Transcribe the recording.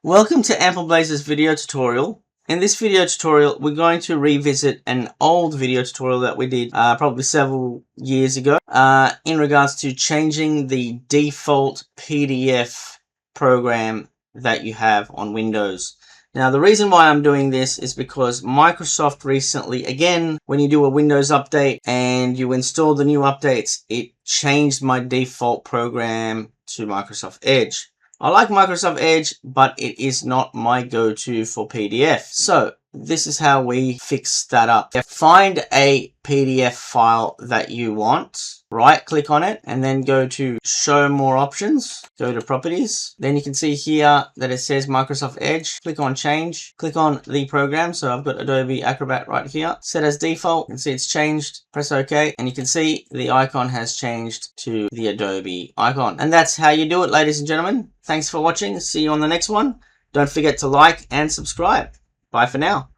Welcome to Ample Blazer's video tutorial. In this video tutorial, we're going to revisit an old video tutorial that we did probably several years ago in regards to changing the default PDF program that you have on Windows. Now, the reason why I'm doing this is because Microsoft recently, again, when you do a Windows update and you install the new updates, it changed my default program to Microsoft Edge. I like Microsoft Edge, but it is not my go-to for PDF. So this is how we fix that up. Find a PDF file that you want, right click on it, and then go to show more options, go to properties. Then you can see here that it says Microsoft Edge. Click on change, click on the program. So I've got Adobe Acrobat right here, set as default. You can see it's changed, press OK, and you can see the icon has changed to the Adobe icon. And that's how you do it, ladies and gentlemen. Thanks for watching. See you on the next one. Don't forget to like and subscribe. Bye for now.